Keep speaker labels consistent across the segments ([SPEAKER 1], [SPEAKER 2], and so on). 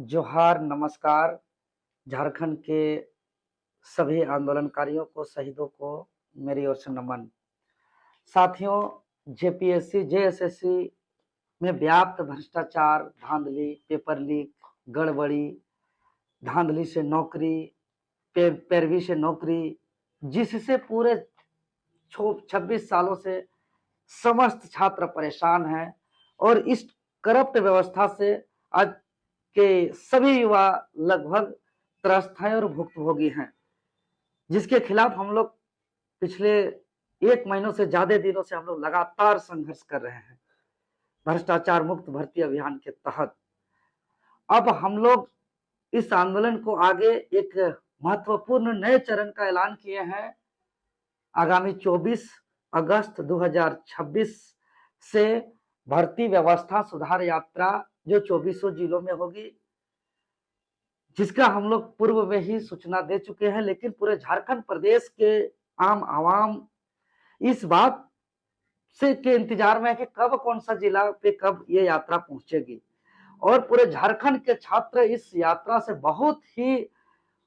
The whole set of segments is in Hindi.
[SPEAKER 1] जोहार, नमस्कार। झारखंड के सभी आंदोलनकारियों को, शहीदों को मेरी ओर से नमन। साथियों, जेपीएससी, जेएसएससी में व्याप्त भ्रष्टाचार, धांधली, पेपर लीक, गड़बड़ी, धांधली से नौकरी, पैरवी से नौकरी, जिससे पूरे 26 सालों से समस्त छात्र परेशान हैं और इस करप्ट व्यवस्था से आज के सभी युवा लगभग त्रस्त हैं और भुक्तभोगी हैं, जिसके खिलाफ हम लोग पिछले 1 महीनों से ज्यादा दिनों से हम लोग लगातार संघर्ष कर रहे हैं भ्रष्टाचार मुक्त भर्ती अभियान के तहत। अब हम लोग इस आंदोलन को आगे एक महत्वपूर्ण नए चरण का ऐलान किए हैं। आगामी 24 अगस्त 2026 से भर्ती व्यवस्था सुधार यात्रा जो 24 जिलों में होगी, जिसका हम लोग पूर्व में ही सूचना दे चुके हैं, लेकिन पूरे झारखंड प्रदेश के आम आवाम इस बात से के इंतजार में है कि कब कौन सा जिला पे कब ये यात्रा पहुंचेगी। और पूरे झारखंड के छात्र इस यात्रा से बहुत ही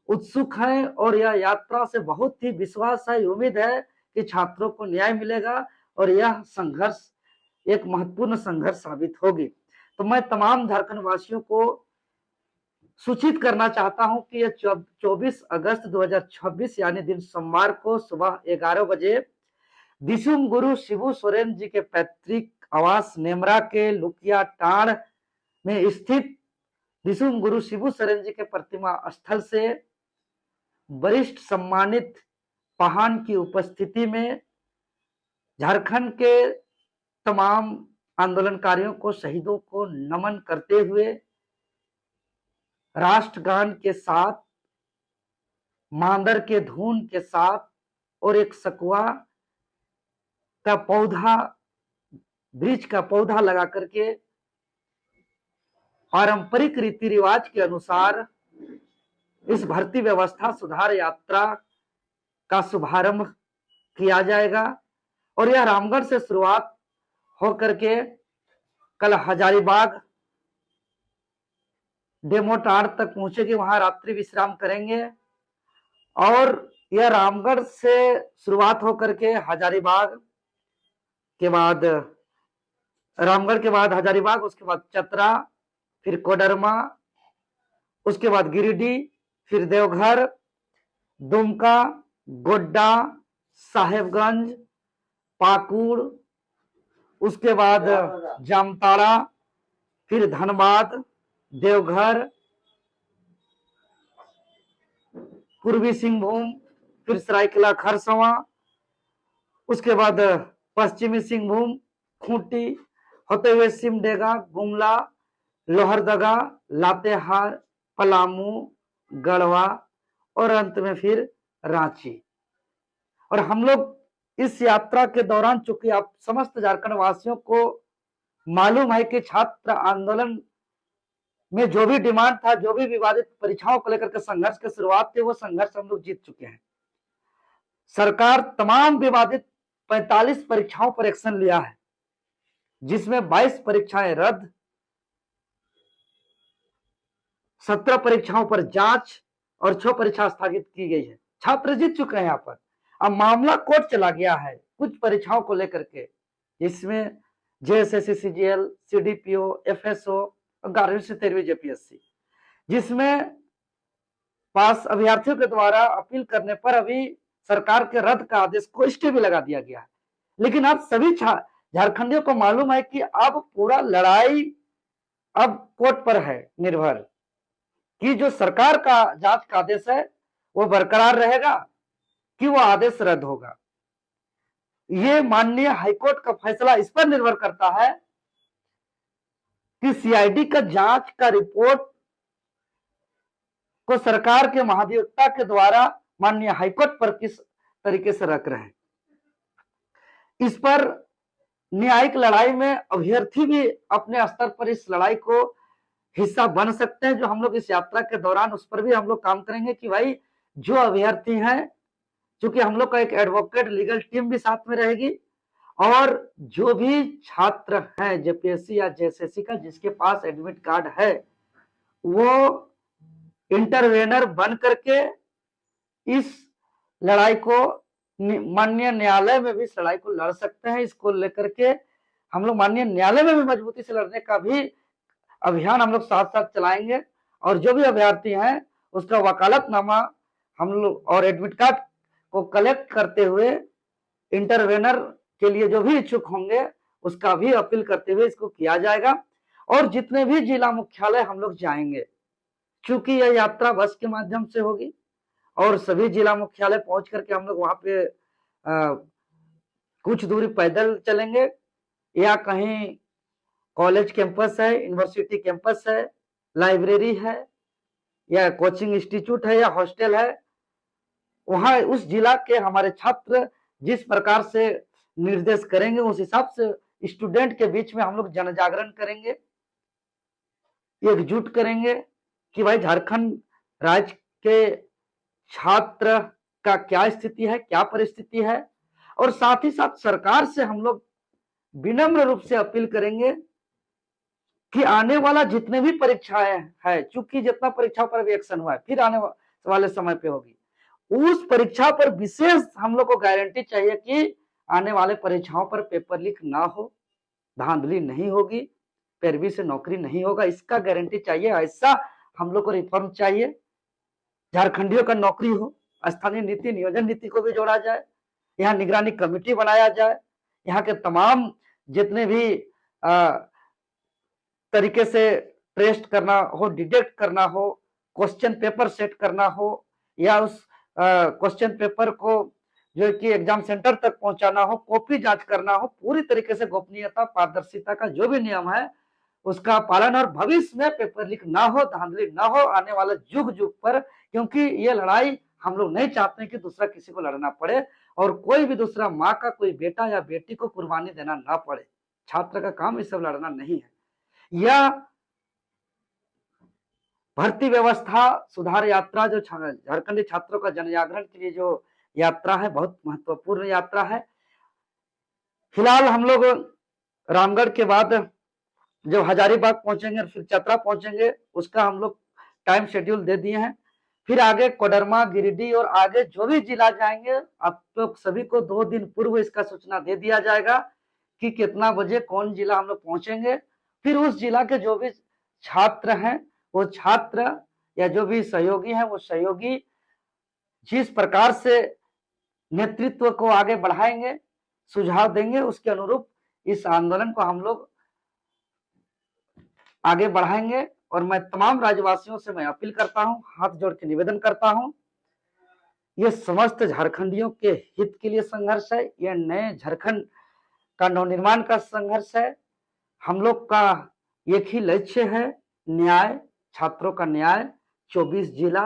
[SPEAKER 1] उत्सुक हैं और यह यात्रा से बहुत ही विश्वास है, उम्मीद है कि छात्रों को न्याय मिलेगा और यह संघर्ष एक महत्वपूर्ण संघर्ष साबित होगी। तो मैं तमाम झारखंड वासियों को सूचित करना चाहता हूं कि यह 24 अगस्त 2026 यानी दिन सोमवार को सुबह 11 बजे दिसुम गुरु शिबू सोरेन जी के पैतृक आवास नेमरा के लुकिया टांड़ में स्थित दिसुम गुरु शिबू सोरेन जी के प्रतिमा स्थल से वरिष्ठ सम्मानित पहान की उपस्थिति में झारखंड के तमाम आंदोलनकारियों को, शहीदों को नमन करते हुए राष्ट्रगान के साथ, मांदर के धुन के साथ और एक सकुआ का पौधा, वृक्ष का पौधा लगा करके पारंपरिक रीति रिवाज के अनुसार इस भर्ती व्यवस्था सुधार यात्रा का शुभारंभ किया जाएगा। और यह रामगढ़ से शुरुआत होकर के कल हजारीबाग डेमो टांड़ तक पहुंचेगी, वहां रात्रि विश्राम करेंगे। और यह रामगढ़ से शुरुआत होकर के हजारीबाग के बाद, रामगढ़ के बाद हजारीबाग, उसके बाद चतरा, फिर कोडरमा, उसके बाद गिरिडीह, फिर देवघर, दुमका, गोड्डा, साहेबगंज, पाकुड़, उसके बाद जामताड़ा, फिर धनबाद, देवघर, पूर्वी सिंहभूम, फिर सरायकेला खरसवां, उसके बाद पश्चिमी सिंहभूम, खूंटी होते हुए सिमडेगा, गुमला, लोहरदगा, लातेहार, पलामू, गढ़वा और अंत में फिर रांची। और हम लोग इस यात्रा के दौरान, चूंकि आप समस्त झारखंड वासियों को मालूम है कि छात्र आंदोलन में जो भी डिमांड था, जो भी विवादित परीक्षाओं को लेकर के संघर्ष की शुरुआत थी, वो संघर्ष हम लोग जीत चुके हैं। सरकार तमाम विवादित 45 परीक्षाओं पर एक्शन लिया है, जिसमें 22 परीक्षाएं रद्द, 17 परीक्षाओं पर जांच और 6 परीक्षा स्थगित की गई है। छात्र जीत चुके हैं। यहाँ पर अब मामला कोर्ट चला गया है कुछ परीक्षाओं को लेकर के, जिसमें जेएसएससी, सीजीएल, सीडीपीओ, एफएसओ और 11वीं से 13वीं जेपीएससी, जिसमें पास अभ्यर्थियों के द्वारा अपील करने पर अभी सरकार के रद्द का आदेश को स्टे भी लगा दिया गया है। लेकिन आप सभी झारखंडियों को मालूम है कि अब पूरा लड़ाई अब कोर्ट पर है निर्भर, कि जो सरकार का जांच का आदेश है वो बरकरार रहेगा कि वो आदेश रद्द होगा। ये माननीय हाईकोर्ट का फैसला इस पर निर्भर करता है कि सीआईडी का जांच का रिपोर्ट को सरकार के महाधिवक्ता के द्वारा माननीय हाईकोर्ट पर किस तरीके से रख रहे हैं। इस पर न्यायिक लड़ाई में अभ्यर्थी भी अपने स्तर पर इस लड़ाई को हिस्सा बन सकते हैं, जो हम लोग इस यात्रा के दौरान उस पर भी हम लोग काम करेंगे कि भाई जो अभ्यर्थी हैं, चूंकि हम लोग का एक एडवोकेट लीगल टीम भी साथ में रहेगी, और जो भी छात्र हैं जेपीएससी या जेएसएससी का जिसके पास एडमिट कार्ड है, वो इंटरवेनर बन करके इस लड़ाई को माननीय न्यायालय में भी इस लड़ाई को लड़ सकते हैं। इसको लेकर के हम लोग माननीय न्यायालय में भी मजबूती से लड़ने का भी अभियान हम लोग साथ साथ चलाएंगे। और जो भी अभ्यर्थी हैं उसका वकालतनामा हम लोग और एडमिट कार्ड को कलेक्ट करते हुए इंटरवेनर के लिए जो भी इच्छुक होंगे उसका भी अपील करते हुए इसको किया जाएगा। और जितने भी जिला मुख्यालय हम लोग जाएंगे, चूंकि यह यात्रा बस के माध्यम से होगी और सभी जिला मुख्यालय पहुंच करके हम लोग वहां पे कुछ दूरी पैदल चलेंगे या कहीं कॉलेज कैंपस है, यूनिवर्सिटी कैंपस है, लाइब्रेरी है या कोचिंग इंस्टीट्यूट है या हॉस्टल है, वहां उस जिला के हमारे छात्र जिस प्रकार से निर्देश करेंगे उस हिसाब से स्टूडेंट के बीच में हम लोग जन जागरण करेंगे, एकजुट करेंगे कि भाई झारखंड राज्य के छात्र का क्या स्थिति है, क्या परिस्थिति है। और साथ ही साथ सरकार से हम लोग विनम्र रूप से अपील करेंगे कि आने वाला जितने भी परीक्षाएं है, चूंकि जितना परीक्षा पर भी एक्शन हुआ है फिर आने वाले समय पे होगी, उस परीक्षा पर विशेष हम लोग को गारंटी चाहिए कि आने वाले परीक्षाओं पर पेपर लीक ना हो, धांधली नहीं होगी, पैरवी से नौकरी नहीं होगा, इसका गारंटी चाहिए। ऐसा हम लोग को रिफॉर्म चाहिए। झारखंडियों का नौकरी हो, स्थानीय नीति नियोजन नीति को भी जोड़ा जाए, यहाँ निगरानी कमेटी बनाया जाए, यहाँ के तमाम जितने भी तरीके से टेस्ट करना हो, डिटेक्ट करना हो, क्वेश्चन पेपर सेट करना हो या उस क्वेश्चन पेपर को जो कि एग्जाम सेंटर तक पहुंचाना हो, कॉपी जांच करना हो, पूरी तरीके से गोपनीयता पारदर्शिता का जो भी नियम है उसका पालन, और भविष्य में पेपर लीक ना हो, धांधली ना हो आने वाले युग युग पर, क्योंकि ये लड़ाई हम लोग नहीं चाहते कि दूसरा किसी को लड़ना पड़े और कोई भी दूसरा माँ का कोई बेटा या बेटी को कुर्बानी देना ना पड़े। छात्र का काम ये सब लड़ना नहीं है। यह भर्ती व्यवस्था सुधार यात्रा जो झारखंडी छात्रों का जन जागरण के लिए जो यात्रा है बहुत महत्वपूर्ण यात्रा है। फिलहाल हम लोग रामगढ़ के बाद जब हजारीबाग पहुंचेंगे और फिर चतरा पहुंचेंगे उसका हम लोग टाइम शेड्यूल दे दिए हैं। फिर आगे कोडरमा, गिरिडीह और आगे जो भी जिला जाएंगे आप लोग सभी को 2 दिन पूर्व इसका सूचना दे दिया जाएगा कि कितना बजे कौन जिला हम लोग पहुंचेंगे। फिर उस जिला के जो भी छात्र हैं वो छात्र या जो भी सहयोगी हैं वो सहयोगी जिस प्रकार से नेतृत्व को आगे बढ़ाएंगे, सुझाव देंगे, उसके अनुरूप इस आंदोलन को हम लोग आगे बढ़ाएंगे। और मैं तमाम राज्यवासियों से मैं अपील करता हूं, हाथ जोड़ के निवेदन करता हूं, ये समस्त झारखंडियों के हित के लिए संघर्ष है, यह नए झारखंड का नवनिर्माण का संघर्ष है। हम लोग का एक ही लक्ष्य है, न्याय, छात्रों का न्याय, 24 जिला,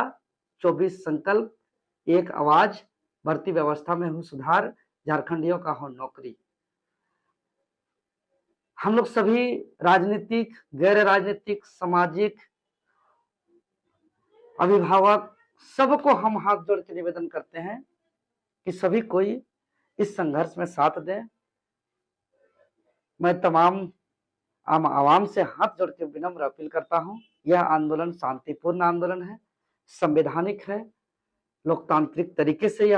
[SPEAKER 1] 24 संकल्प, एक आवाज, भर्ती व्यवस्था में हो सुधार, झारखंडियों का हो नौकरी। हम लोग सभी राजनीतिक, गैर राजनीतिक, सामाजिक अभिभावक सबको हम हाथ जोड़ के निवेदन करते हैं कि सभी कोई इस संघर्ष में साथ दें। मैं तमाम आम आवाम से हाथ जोड़ के विनम्र अपील करता हूं, यह आंदोलन शांतिपूर्ण आंदोलन है, संवैधानिक है, लोकतांत्रिक तरीके से यह